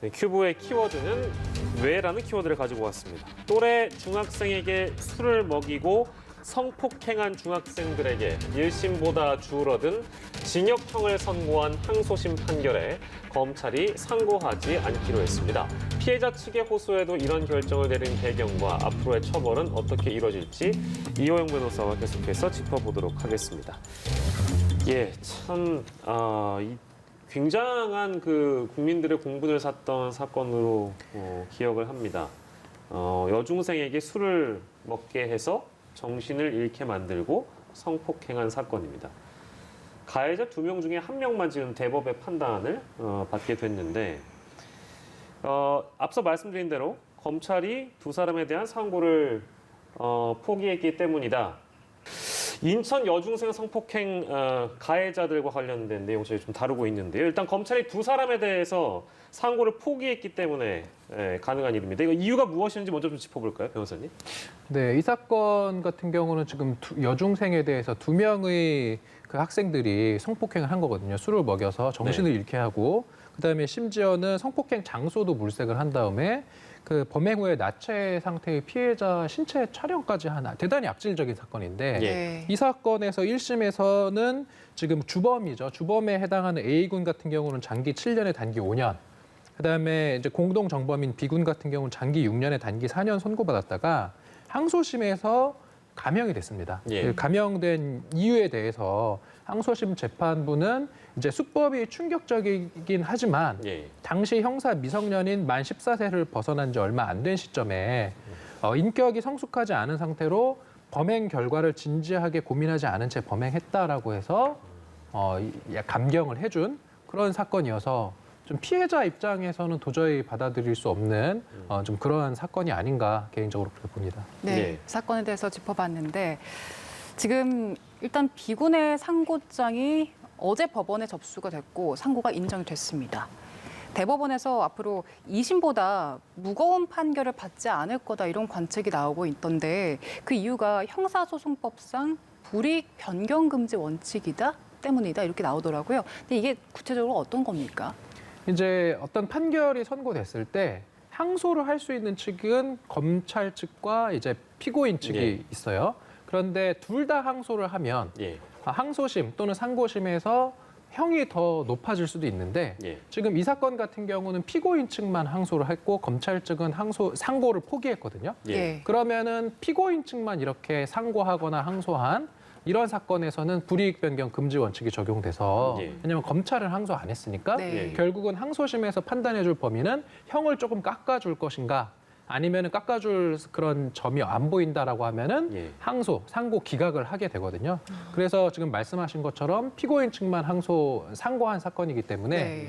네, 큐브의 키워드는 왜라는 키워드를 가지고 왔습니다. 또래 중학생에게 술을 먹이고 성폭행한 중학생들에게 1심보다 줄어든 징역형을 선고한 항소심 판결에 검찰이 상고하지 않기로 했습니다. 피해자 측의 호소에도 이런 결정을 내린 배경과 앞으로의 처벌은 어떻게 이뤄질지 이호영 변호사와 계속해서 짚어보도록 하겠습니다. 예, 참 굉장한 그 국민들의 공분을 샀던 사건으로 기억을 합니다. 여중생에게 술을 먹게 해서 정신을 잃게 만들고 성폭행한 사건입니다. 가해자 2명 중에 1명만 지금 대법의 판단을 받게 됐는데 앞서 말씀드린 대로 검찰이 2사람에 대한 상고를 포기했기 때문이다. 인천 여중생 성폭행 가해자들과 관련된 내용 저희 좀 다루고 있는데요. 일단 검찰이 2사람에 대해서 상고를 포기했기 때문에 가능한 일입니다. 이거 이유가 무엇인지 먼저 좀 짚어볼까요, 변호사님? 네, 이 사건 같은 경우는 지금 여중생에 대해서 2명의 그 학생들이 성폭행을 한 거거든요. 술을 먹여서 정신을 잃게 하고, 그다음에 심지어는 성폭행 장소도 물색을 한 다음에 그 범행 후에 나체 상태의 피해자 신체 촬영까지 한 대단히 악질적인 사건인데 예. 이 사건에서 1심에서는 지금 주범이죠. 주범에 해당하는 A군 같은 경우는 장기 7년에 단기 5년. 그다음에 이제 공동 정범인 B군 같은 경우는 장기 6년에 단기 4년 선고받았다가 항소심에서 감형이 됐습니다. 예. 그 감형된 이유에 대해서 항소심 재판부는 이제 수법이 충격적이긴 하지만 예. 당시 형사 미성년인 만 14세를 벗어난 지 얼마 안 된 시점에 인격이 성숙하지 않은 상태로 범행 결과를 진지하게 고민하지 않은 채 범행했다라고 해서 감경을 해준 그런 사건이어서 좀 피해자 입장에서는 도저히 받아들일 수 없는 좀 그러한 사건이 아닌가 개인적으로 그렇게 봅니다. 네, 네. 사건에 대해서 짚어봤는데 지금 일단 B군의 상고장이 어제 법원에 접수가 됐고 상고가 인정이 됐습니다. 대법원에서 앞으로 2심보다 무거운 판결을 받지 않을 거다 이런 관측이 나오고 있던데 그 이유가 형사소송법상 불이익 변경 금지 원칙이다 때문이다 이렇게 나오더라고요. 근데 이게 구체적으로 어떤 겁니까? 이제 어떤 판결이 선고됐을 때 항소를 할 수 있는 측은 검찰 측과 이제 피고인 측이 예. 있어요. 그런데 둘 다 항소를 하면 예. 항소심 또는 상고심에서 형이 더 높아질 수도 있는데 예. 지금 이 사건 같은 경우는 피고인 측만 항소를 했고 검찰 측은 상고를 포기했거든요. 예. 그러면은 피고인 측만 이렇게 상고하거나 항소한 이런 사건에서는 불이익 변경 금지 원칙이 적용돼서 예. 왜냐하면 검찰은 항소 안 했으니까 네. 예. 결국은 항소심에서 판단해줄 범위는 형을 조금 깎아줄 것인가 아니면 깎아줄 그런 점이 안 보인다라고 하면은 예. 항소, 상고 기각을 하게 되거든요. 그래서 지금 말씀하신 것처럼 피고인 측만 상고한 사건이기 때문에 네.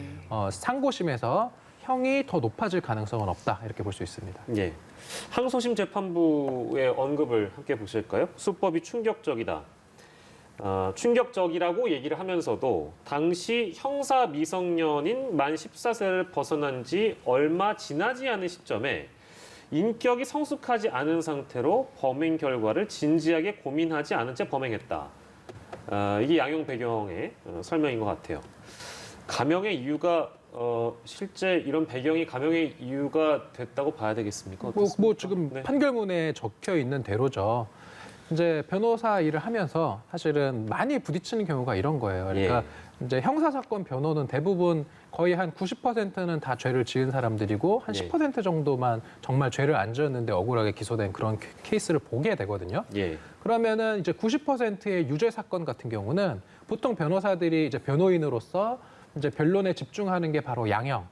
상고심에서 형이 더 높아질 가능성은 없다 이렇게 볼 수 있습니다. 예. 항소심 재판부의 언급을 함께 보실까요? 수법이 충격적이다. 충격적이라고 얘기를 하면서도 당시 형사 미성년인 만 14세를 벗어난 지 얼마 지나지 않은 시점에 인격이 성숙하지 않은 상태로 범행 결과를 진지하게 고민하지 않은 채 범행했다. 이게 양형 배경의 설명인 것 같아요. 감형의 이유가 실제 이런 배경이 감형의 이유가 됐다고 봐야 되겠습니까? 뭐 지금 네. 판결문에 적혀 있는 대로죠. 이제 변호사 일을 하면서 사실은 많이 부딪히는 경우가 이런 거예요. 그러니까 이제 형사사건 변호는 대부분 거의 한 90%는 다 죄를 지은 사람들이고 한 예. 10% 정도만 정말 죄를 안 지었는데 억울하게 기소된 그런 케이스를 보게 되거든요. 예. 그러면은 이제 90%의 유죄 사건 같은 경우는 보통 변호사들이 이제 변호인으로서 이제 변론에 집중하는 게 바로 양형.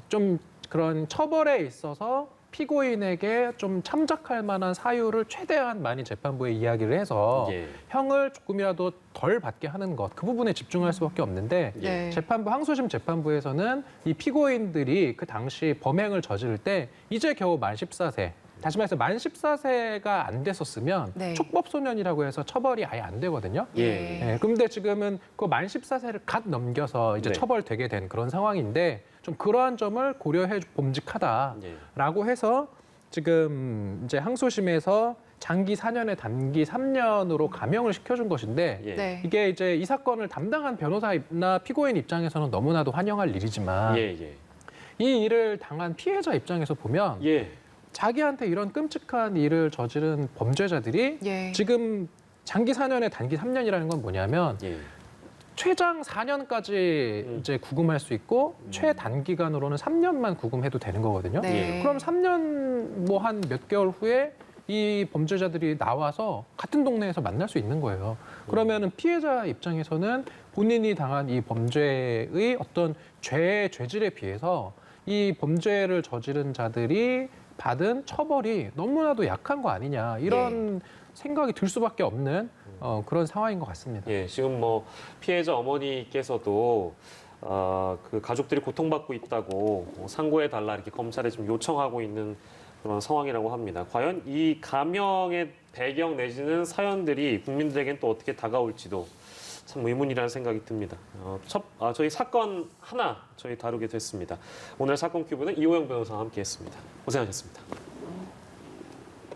좀 그런 처벌에 있어서 피고인에게 좀 참작할 만한 사유를 최대한 많이 재판부에 이야기를 해서 예. 형을 조금이라도 덜 받게 하는 것, 그 부분에 집중할 수밖에 없는데 네. 재판부, 항소심 재판부에서는 이 피고인들이 그 당시 범행을 저지를 때 이제 겨우 만 14세, 다시 말해서 만 14세가 안 됐었으면 네. 촉법소년이라고 해서 처벌이 아예 안 되거든요. 예. 그런데 지금은 그 만 14세를 갓 넘겨서 이제 네. 처벌되게 된 그런 상황인데 좀 그러한 점을 고려해 봄직하다라고 예. 해서 지금 이제 항소심에서 장기 4년에 단기 3년으로 감형을 시켜준 것인데 예. 네. 이게 이제 이 사건을 담당한 변호사나 피고인 입장에서는 너무나도 환영할 일이지만 예. 예. 이 일을 당한 피해자 입장에서 보면 예. 자기한테 이런 끔찍한 일을 저지른 범죄자들이 예. 지금 장기 4년에 단기 3년이라는 건 뭐냐면 예. 최장 4년까지 이제 구금할 수 있고 최단기간으로는 3년만 구금해도 되는 거거든요. 네. 그럼 3년 뭐 한 몇 개월 후에 이 범죄자들이 나와서 같은 동네에서 만날 수 있는 거예요. 그러면은 피해자 입장에서는 본인이 당한 이 범죄의 어떤 죄질에 비해서 이 범죄를 저지른 자들이 받은 처벌이 너무나도 약한 거 아니냐 이런 생각이 들 수밖에 없는 그런 상황인 것 같습니다. 예, 지금 뭐 피해자 어머니께서도 그 가족들이 고통받고 있다고 뭐 상고해달라 이렇게 검찰에 지금 요청하고 있는 그런 상황이라고 합니다. 과연 이 감형의 배경 내지는 사연들이 국민들에겐 또 어떻게 다가올지도 참 의문이라는 생각이 듭니다. 저희 사건 하나 저희 다루게 됐습니다. 오늘 사건 큐브는 이호영 변호사와 함께했습니다. 고생하셨습니다.